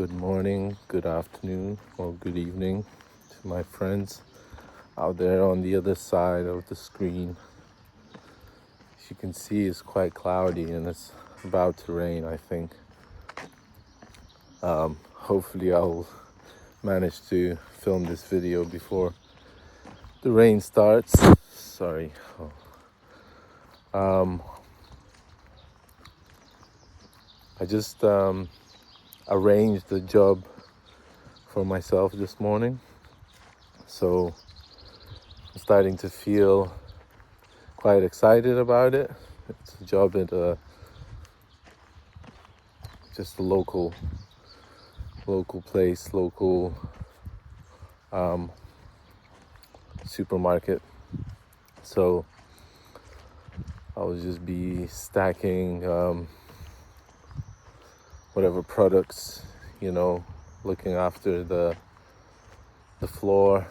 Good morning, good afternoon, or good evening to my friends out there on the other side of the screen. As you can see, it's quite cloudy and it's about to rain, I think. Hopefully I'll manage to film this video before the rain starts. Sorry. I just arranged a job for myself this morning, so I'm starting to feel quite excited about it. It's a job at just a local place, local supermarket. So I'll just be stacking whatever products, looking after the floor.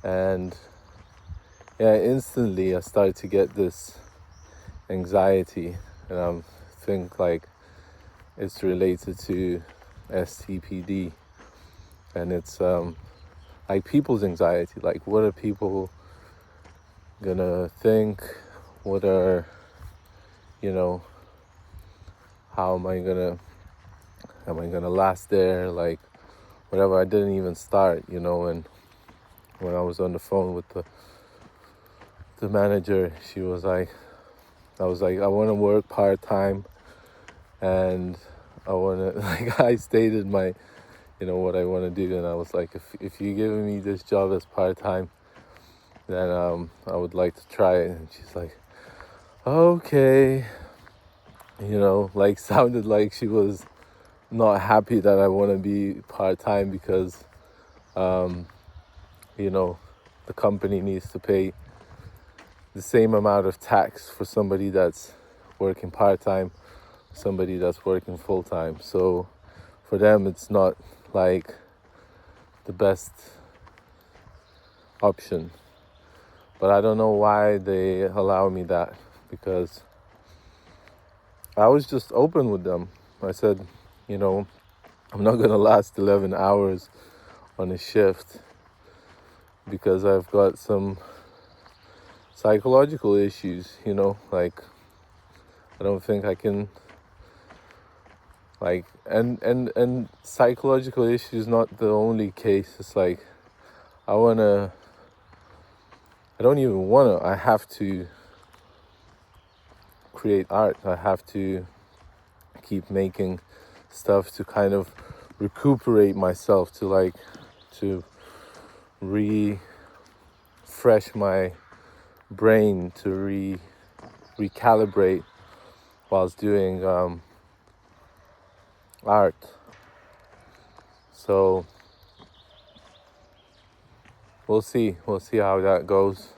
And instantly I started to get this anxiety, and I think like it's related to STPD, and it's like people's anxiety, like what are people gonna think, what are, how am I gonna last there, like whatever. I didn't even start, and when I was on the phone with the manager, I was like, I want to work part-time, and I want to, like, I stated my, what I want to do, and I was like, if you're giving me this job as part-time, then I would like to try it. And she's like, okay, like sounded like she was not happy that I want to be part-time because, the company needs to pay the same amount of tax for somebody that's working part-time, somebody that's working full-time. So for them, it's not like the best option. But I don't know why they allow me that, because I was just open with them. I said, I'm not going to last 11 hours on a shift because I've got some psychological issues, like I don't think I can, like, and psychological issues not the only case. It's like I have to create art. I have to keep making stuff to kind of recuperate myself, to refresh my brain, to recalibrate whilst doing art. So we'll see how that goes.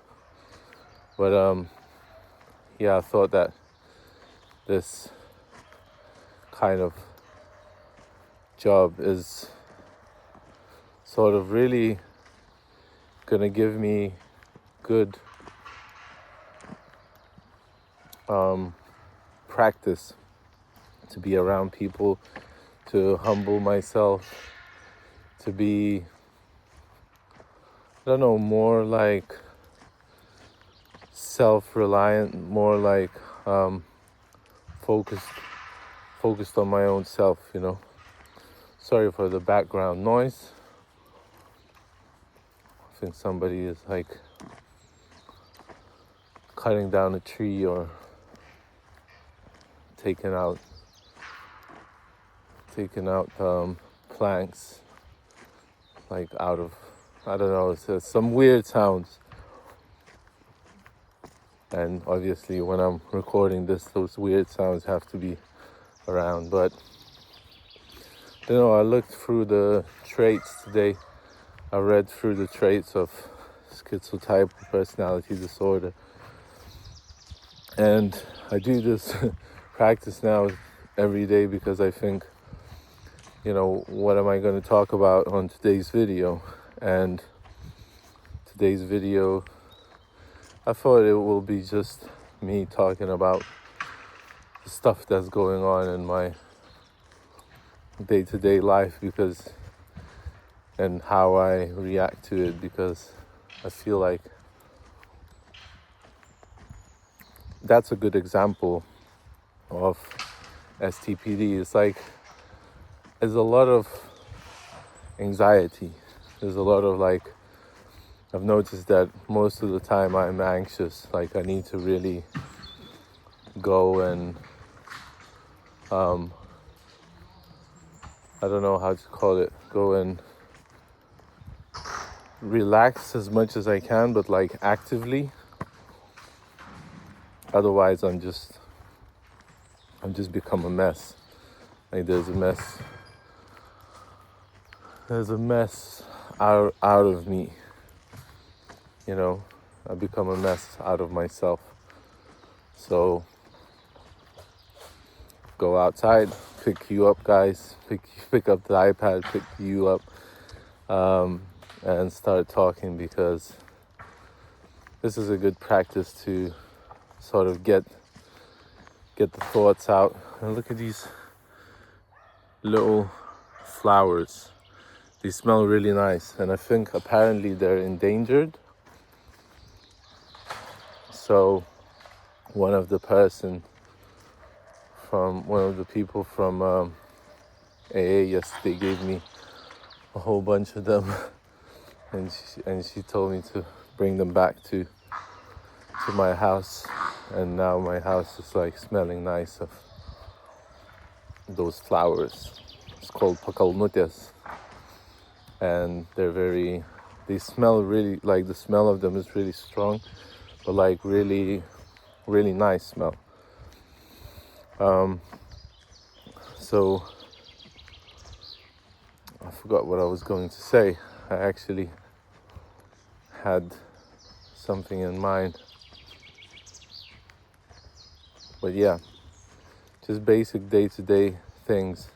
But I thought that this kind of job is sort of really gonna give me good practice to be around people, to humble myself, to be, more like self-reliant, more like focused on my own self, Sorry for the background noise. I think somebody is like cutting down a tree or taking out planks, like out of, I don't know, it's some weird sounds. And obviously when I'm recording this, those weird sounds have to be around. But I looked through the traits today. I read through the traits of schizotypal personality disorder, and I do this practice now every day because I think, what am I going to talk about on today's video? And today's video, I thought it will be just me talking about the stuff that's going on in my day-to-day life and how I react to it, because I feel like that's a good example of STPD. It's like there's a lot of anxiety. There's a lot of like, I've noticed that most of the time I'm anxious. Like I need to really go and I don't know how to call it, go and relax as much as I can, but like actively. Otherwise I'm just become a mess. Like there's a mess out of me, you know. I become a mess out of myself. So go outside, pick you up, guys, pick up the iPad, pick you up, and start talking, because this is a good practice to sort of get the thoughts out. And look at these little flowers. They smell really nice, and I think apparently they're endangered. So one of the people from AA yesterday gave me a whole bunch of them, and she told me to bring them back to my house, and now my house is like smelling nice of those flowers. It's called pakalnutias, and they smell really, like the smell of them is really strong, but like really, really nice smell. So I forgot what I was going to say. I actually had something in mind. But yeah, just basic day-to-day things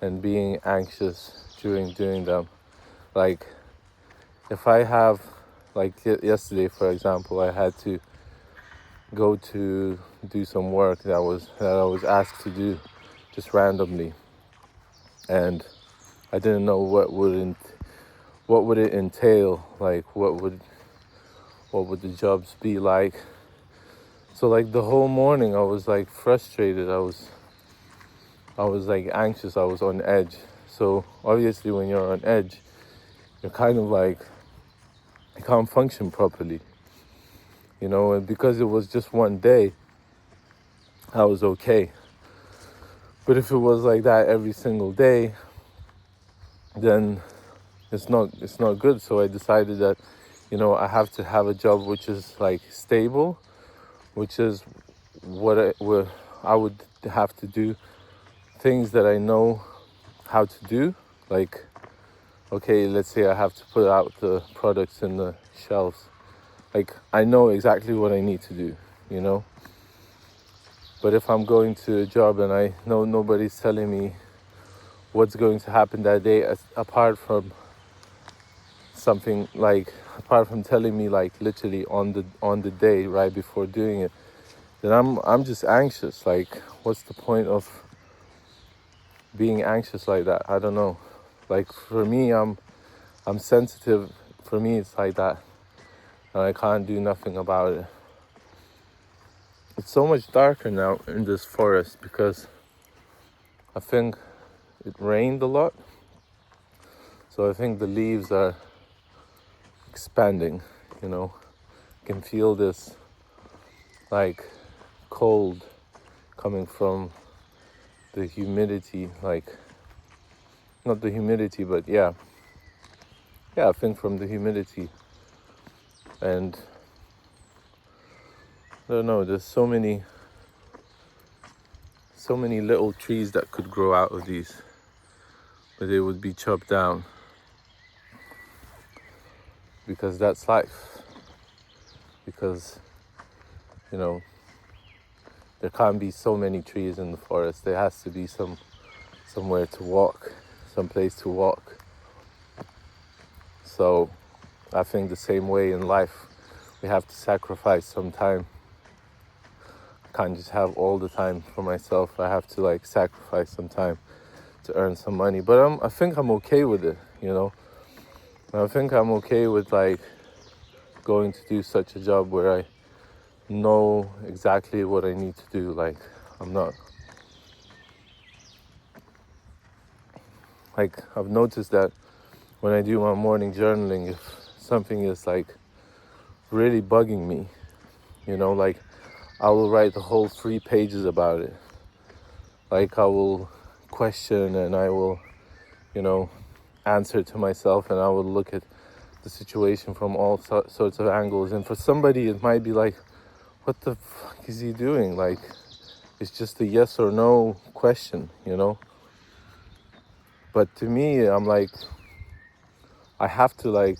and being anxious during doing them. Like if I have, like yesterday for example, I had to go to do some work that I was asked to do just randomly, and I didn't know what would it entail, like what would the jobs be like. So like the whole morning I was like frustrated, I was like anxious, I was on edge. So obviously when you're on edge, you're kind of like, you can't function properly, you know. And because it was just one day, I was okay. But if it was like that every single day, then it's not good. So I decided that, you know, I have to have a job which is like stable, which is what I would have to do things that I know how to do. Like, okay, let's say I have to put out the products in the shelves. Like, I know exactly what I need to do, you know. But if I'm going to a job and I know nobody's telling me what's going to happen that day, apart from telling me like literally on the day right before doing it, then I'm just anxious. Like, what's the point of being anxious like that? I don't know. Like for me, I'm sensitive. For me, it's like that, and I can't do nothing about it. It's so much darker now in this forest because I think it rained a lot. So I think the leaves are expanding, you know. You can feel this like cold coming from the humidity, like not the humidity, but yeah, I think from the humidity. And I don't know, there's so many little trees that could grow out of these, but they would be chopped down because that's life. Because, you know, there can't be so many trees in the forest. There has to be somewhere to walk, some place to walk. So I think the same way in life, we have to sacrifice some time. I can't just have all the time for myself. I have to like sacrifice some time to earn some money, but I think I'm okay with it, you know. I think I'm okay with like going to do such a job where I know exactly what I need to do. Like I'm not like I've noticed that when I do my morning journaling, if something is like really bugging me, you know, like I will write the whole 3 pages about it. Like I will question and I will, you know, answer to myself, and I will look at the situation from all sorts of angles. And for somebody, it might be like, what the fuck is he doing? Like, it's just a yes or no question, you know? But to me, I'm like, I have to like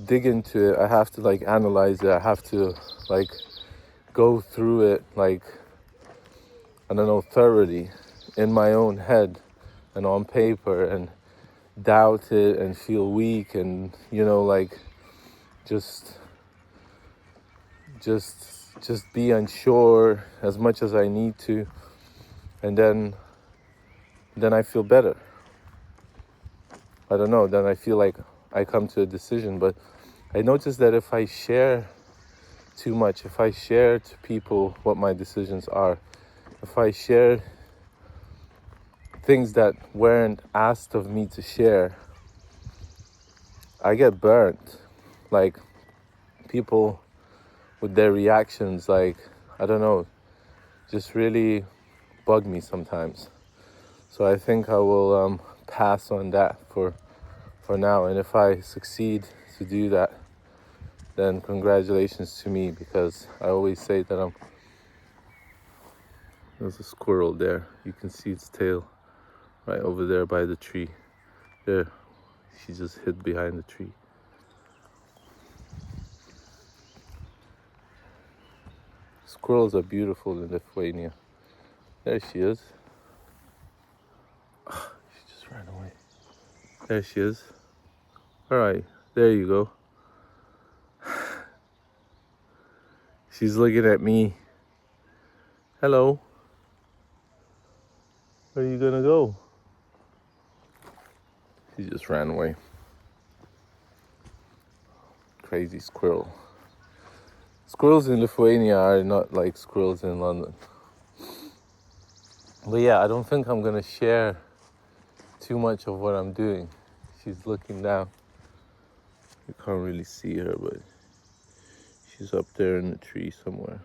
dig into it. I have to like analyze it. I have to like go through it, like, I don't know, thoroughly in my own head and on paper, and doubt it and feel weak and, you know, like just be unsure as much as I need to, and then I feel better. I don't know, then I feel like I come to a decision. But I notice that if I share too much, if I share to people what my decisions are, if I share things that weren't asked of me to share, I get burnt. Like people with their reactions, like, I don't know, just really bug me sometimes. So I think I will pass on that for now. And if I succeed to do that, then congratulations to me, because I always say that there's a squirrel there. You can see its tail right over there by the tree. There, she just hid behind the tree. Squirrels are beautiful in Lithuania. There she is. She just ran away. There she is. All right, there you go. She's looking at me. Hello. Where are you gonna go? She just ran away. Crazy squirrel. Squirrels in Lithuania are not like squirrels in London. But yeah, I don't think I'm gonna share too much of what I'm doing. She's looking down. You can't really see her, but she's up there in the tree somewhere.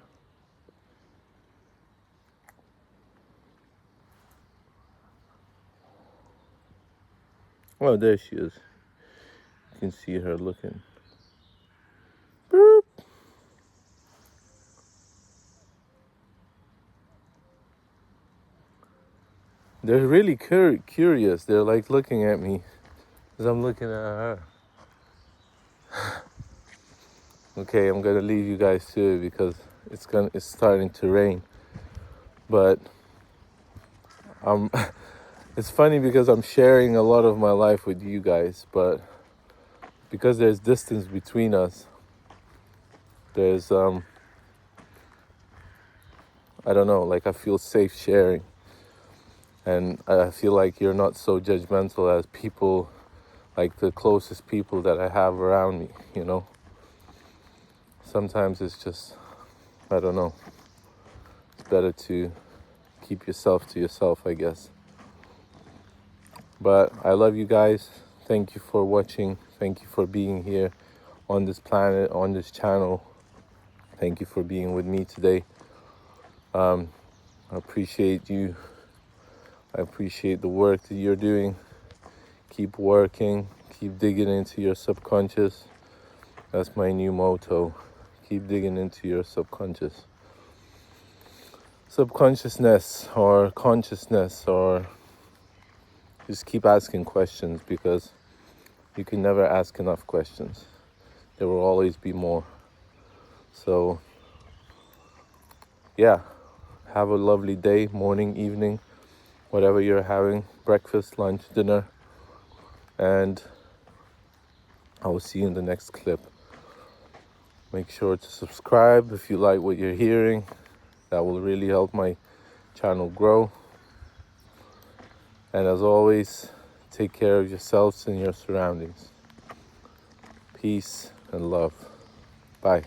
Oh, there she is. You can see her looking. Boop. They're really curious. They're like looking at me as I'm looking at her. Okay, I'm gonna leave you guys to it because it's starting to rain. But it's funny because I'm sharing a lot of my life with you guys, but because there's distance between us, there's I don't know, like I feel safe sharing. And I feel like you're not so judgmental as people, like the closest people that I have around me, you know? Sometimes it's just, I don't know, it's better to keep yourself to yourself, I guess. But I love you guys. Thank you for watching. Thank you for being here on this planet, on this channel. Thank you for being with me today. I appreciate you. I appreciate the work that you're doing. Keep working. Keep digging into your subconscious. That's my new motto. Keep digging into your subconsciousness or consciousness, or just keep asking questions, because you can never ask enough questions. There will always be more. So, yeah, have a lovely day, morning, evening, whatever you're having, breakfast, lunch, dinner, and I will see you in the next clip. Make sure to subscribe if you like what you're hearing. That will really help my channel grow. And as always, take care of yourselves and your surroundings. Peace and love. Bye.